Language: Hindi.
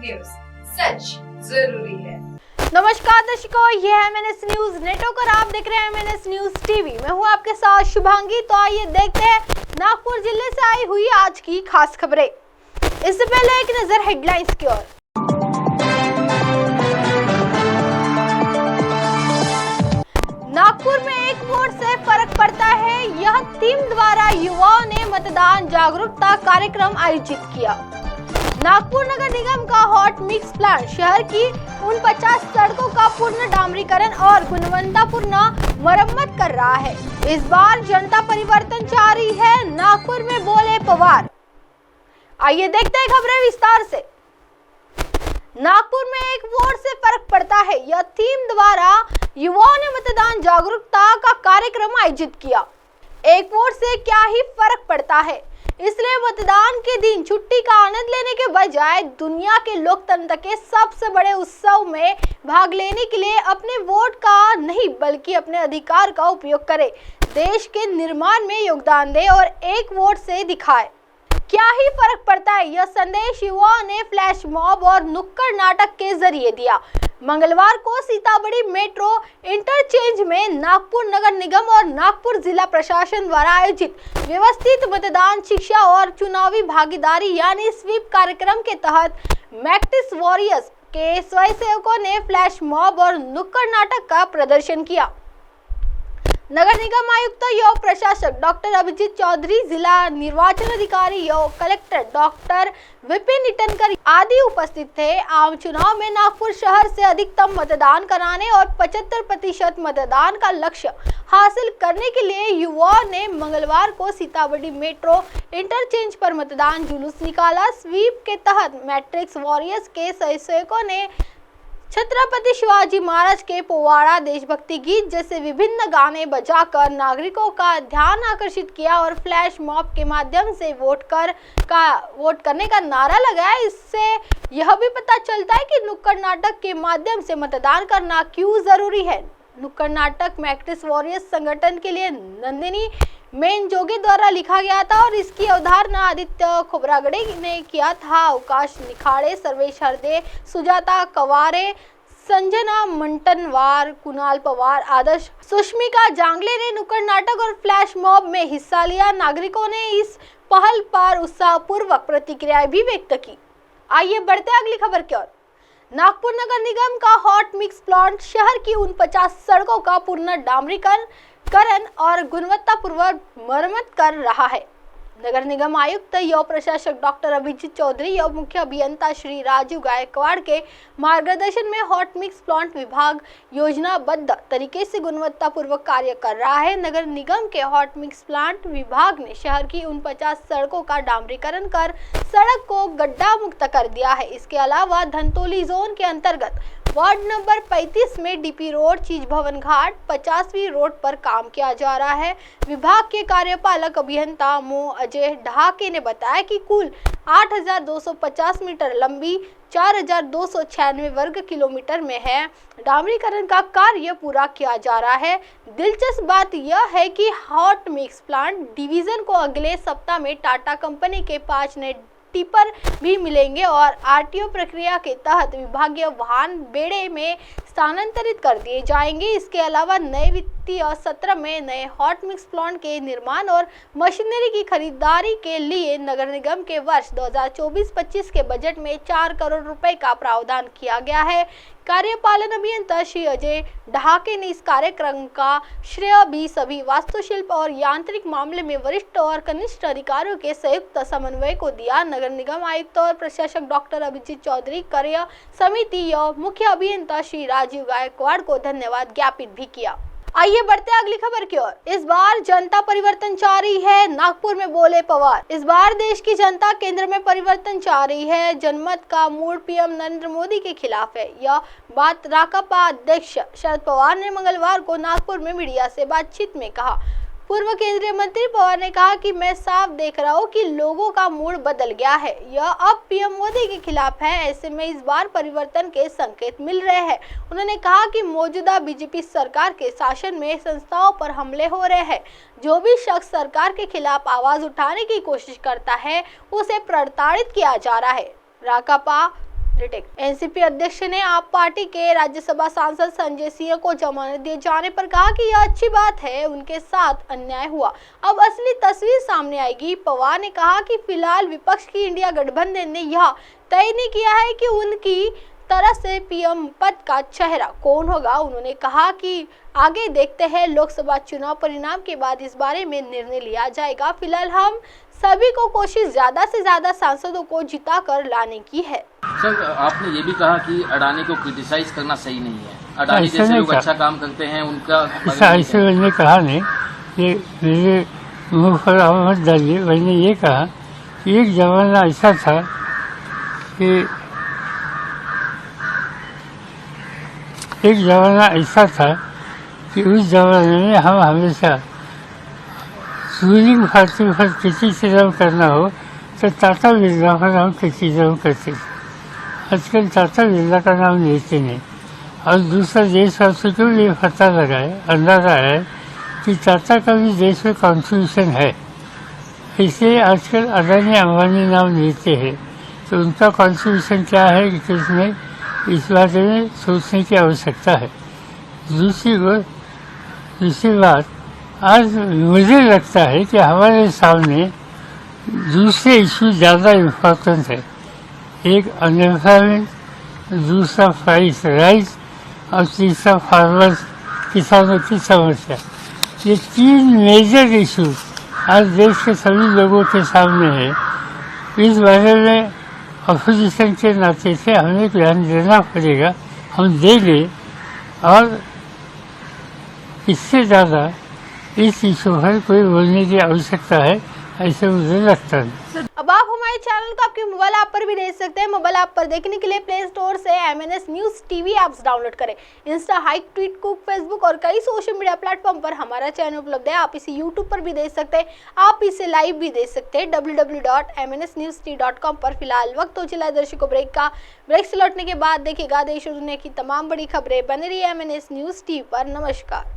न्यूज, सच जरूरी है। नमस्कार दर्शकों, ये है एमएनएस न्यूज नेटवर्क और आप देख रहे हैं एमएनएस न्यूज टीवी। मैं हूं आपके साथ शुभांगी। तो आइए देखते हैं नागपुर जिले से आई हुई आज की खास खबरें। इससे पहले एक नजर हेडलाइंस की ओर। नागपुर में एक वोट से फर्क पड़ता है, यह टीम द्वारा युवाओं ने मतदान जागरूकता कार्यक्रम आयोजित किया। नागपुर नगर निगम का हॉट मिक्स प्लांट शहर की 49 सड़कों का पूर्ण डामरीकरण और गुणवत्तापूर्ण मरम्मत कर रहा है। इस बार जनता परिवर्तन चाह रही है, नागपुर में बोले पवार। आइए देखते हैं खबरें विस्तार से। नागपुर में एक वोट से फर्क पड़ता है, यह थीम द्वारा युवाओं ने मतदान जागरूकता का कार्यक्रम आयोजित किया। एक वोट से क्या ही फर्क पड़ता है, इसलिए मतदान के दिन छुट्टी का आनंद लेने के बजाय दुनिया के लोकतंत्र के सबसे बड़े उत्सव में भाग लेने के लिए अपने वोट का नहीं बल्कि अपने अधिकार का उपयोग करें, देश के निर्माण में योगदान दें और एक वोट से दिखाएं क्या ही फर्क पड़ता है। यह संदेश युवाओं ने फ्लैश मॉब और नुक्कड़ नाटक के जरिए दिया। मंगलवार को सीताबड़ी मेट्रो इंटरचेंज में नागपुर नगर निगम और नागपुर जिला प्रशासन द्वारा आयोजित व्यवस्थित मतदान शिक्षा और चुनावी भागीदारी यानी स्वीप कार्यक्रम के तहत मैक्टिस वॉरियर्स के स्वयंसेवकों ने फ्लैश मॉब और नुक्कड़ नाटक का प्रदर्शन किया। नगर निगम आयुक्त एवं प्रशासक डॉक्टर अभिजीत चौधरी, जिला निर्वाचन अधिकारी एवं कलेक्टर डॉक्टर विपिन इटनकर आदि उपस्थित थे। आम चुनाव में नागपुर शहर से अधिकतम मतदान कराने और 75% मतदान का लक्ष्य हासिल करने के लिए युवाओं ने मंगलवार को सीताबड़ी मेट्रो इंटरचेंज पर मतदान जुलूस निकाला। स्वीप के तहत मैट्रिक्स वॉरियर्स के स्वयंसेवकों ने छत्रपति शिवाजी महाराज के पोवाड़ा, देशभक्ति गीत जैसे विभिन्न गाने बजाकर नागरिकों का ध्यान आकर्षित किया और फ्लैश मॉब के माध्यम से वोट करने का नारा लगाया। इससे यह भी पता चलता है कि नुक्कड़ नाटक के माध्यम से मतदान करना क्यों जरूरी है। नुक्कड़ नाटक मैक्टिस वॉरियर्स संगठन के लिए नंदिनी मेन जोगे द्वारा लिखा गया था और इसकी अवधारणा आदित्य खोबरागड़े ने किया था। अवकाश निखाड़े, सर्वेश हरदे, सुजाता कवारे, संजना मंटनवार, कुणाल पवार, आदर्श सुष्मिका जांगले ने नुक्कड़ नाटक और फ्लैश मॉब में हिस्सा लिया। नागरिकों ने इस पहल पर उत्साहपूर्वक प्रतिक्रियाएं भी व्यक्त की। आइए बढ़ते हैं अगली खबर की ओर। नागपुर नगर निगम का हॉट मिक्स प्लांट शहर की 49 सड़कों का पूर्ण डामरीकरण और गुणवत्तापूर्वक मरम्मत कर रहा है। नगर निगम आयुक्त एवं प्रशासक डॉक्टर अभिजीत चौधरी एवं मुख्य अभियंता श्री राजू गायकवाड़ के मार्गदर्शन में हॉट मिक्स प्लांट विभाग योजनाबद्ध तरीके से गुणवत्तापूर्वक कार्य कर रहा है। नगर निगम के हॉट मिक्स प्लांट विभाग ने शहर की 49 सड़कों का डामरीकरण कर सड़क को गड्ढा मुक्त कर दिया है। इसके अलावा धनतोली जोन के अंतर्गत वार्ड नंबर 35 में डीपी रोड, चीज भवन घाट, 50वीं रोड पर काम किया जा रहा है। विभाग के कार्यपालक अभियंता मो अजय ढाके ने बताया कि कुल 8,250 मीटर लंबी 4,296 वर्ग किलोमीटर में है डामरीकरण का कार्य पूरा किया जा रहा है। दिलचस्प बात यह है कि हॉट मिक्स प्लांट डिवीजन को अगले सप्ताह में टाटा कंपनी के 5 नए टिपर भी मिलेंगे और आरटीओ प्रक्रिया के तहत विभागीय वाहन बेड़े में स्थानांतरित कर दिए जाएंगे। इसके अलावा नए वित्तीय सत्र में नए हॉट मिक्स प्लांट के निर्माण और मशीनरी की खरीदारी के लिए नगर निगम के वर्ष 2024-25 के बजट में 4 करोड़ रुपए का प्रावधान किया गया है। कार्यपालन अभियंता श्री अजय ढाके ने इस कार्यक्रम का श्रेय भी सभी वास्तुशिल्प और यांत्रिक मामले में वरिष्ठ और कनिष्ठ अधिकारियों के संयुक्त समन्वय को दिया। नगर निगम आयुक्त और प्रशासक डॉक्टर अभिजीत चौधरी, कार्य समिति एवं मुख्य अभियंता श्री राजीव गायकवाड़ को धन्यवाद ज्ञापित भी किया। आइए बढ़ते हैं अगली खबर की ओर। इस बार जनता परिवर्तन चाह रही है, नागपुर में बोले पवार। इस बार देश की जनता केंद्र में परिवर्तन चाह रही है। जनमत का मूड पीएम नरेंद्र मोदी के खिलाफ है। यह बात राकापा अध्यक्ष शरद पवार ने मंगलवार को नागपुर में मीडिया से बातचीत में कहा। पूर्व केंद्रीय मंत्री पवार ने कहा कि मैं साफ देख रहा हूं कि लोगों का मूड बदल गया है, यह अब पीएम मोदी के खिलाफ है। ऐसे में इस बार परिवर्तन के संकेत मिल रहे हैं। उन्होंने कहा कि मौजूदा बीजेपी सरकार के शासन में संस्थाओं पर हमले हो रहे हैं। जो भी शख्स सरकार के खिलाफ आवाज उठाने की कोशिश करता है उसे प्रताड़ित किया जा रहा है। राकापा एनसीपी अध्यक्ष ने आप पार्टी के राज्यसभा सांसद संजय सिंह को जमानत दिए जाने पर कहा कि यह अच्छी बात है, उनके साथ अन्याय हुआ, अब असली तस्वीर सामने आएगी। पवार ने कहा कि फिलहाल विपक्ष की इंडिया गठबंधन ने यह तय नहीं किया है कि उनकी तरफ से पीएम पद का चेहरा कौन होगा। उन्होंने कहा कि आगे देखते हैं, लोकसभा चुनाव परिणाम के बाद इस बारे में निर्णय लिया जाएगा। फिलहाल हम सभी को कोशिश ज्यादा से ज्यादा सांसदों को जिता कर लाने की है। सर, आपने ये भी कहा कि अडानी को क्रिटिसाइज करना सही नहीं है। अडानी जैसे लोग अच्छा काम करते हैं, उनका ऐसे मैंने कहा नहीं, ये मेरे मुंह पर मत डालिए। मैंने ये कहा कि एक जमाना ऐसा था कि उस जमाने में हम हमेशा रूलिंग पार्टी पर क्रिटिसिज्म करना हो तो टाटा बिरला पर हम क्रिटिसिज्म करते थे। आजकल टाटा बिरला का नाम लेते नहीं। और दूसरा देशवासियों को ये पता लगा है, अंदाजा है कि टाटा का भी देश में कॉन्ट्रीब्यूशन है, इसलिए आजकल अडानी अंबानी नाम लेते हैं। तो उनका कॉन्ट्रीब्यूशन क्या है कि इसमें इस बारे में सोचने की आवश्यकता है। दूसरी बात, आज मुझे लगता है कि हमारे सामने दूसरे इशू ज़्यादा इम्पोर्टेंट है। एक अनएम्प्लॉयमेंट, दूसरा प्राइस राइज और तीसरा फार्मर्स किसानों की समस्या। ये तीन मेजर इशू आज देश के सभी लोगों के सामने है। इस बारे में अपोजिशन के नाते से हमें ध्यान देना पड़ेगा, हम देंगे। और इससे ज़्यादा इस इशू पर कोई बोलने की आवश्यकता है ऐसे मुझे लगता है। अब आप हमारे चैनल को आपके मोबाइल ऐप पर भी देख सकते हैं। मोबाइल ऐप पर देखने के लिए प्ले स्टोर से MNS news TV apps download करें। इंस्टा, हाइक, ट्वीट, कुक, फेसबुक और कई सोशल मीडिया प्लेटफॉर्म पर हमारा चैनल उपलब्ध है। आप इसे यूट्यूब पर भी देख सकते हैं, आप इसे लाइव भी देख सकते हैं www.mnsnewst.com पर। फिलहाल वक्त हो चला दर्शकों ब्रेक का। ब्रेक से लौटने के बाद देखिएगा देश और दुनिया की तमाम बड़ी खबरें। बने रहिए MNS न्यूज़ टीवी पर। नमस्कार।